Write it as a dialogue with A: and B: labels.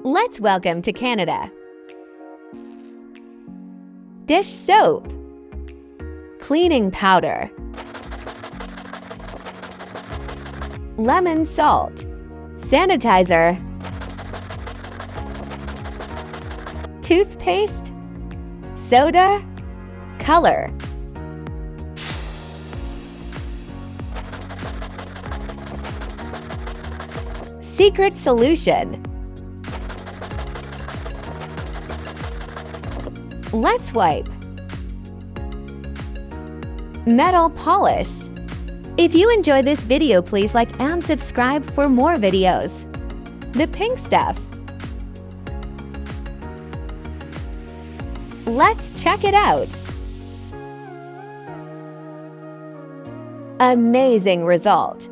A: Let's welcome to Canada. Dish soap, cleaning powder, lemon salt, sanitizer, toothpaste, soda, color. Secret solution. Let's wipe. Metal polish. If you enjoy this video, please like and subscribe for more videos. The pink stuff. Let's check it out. Amazing result.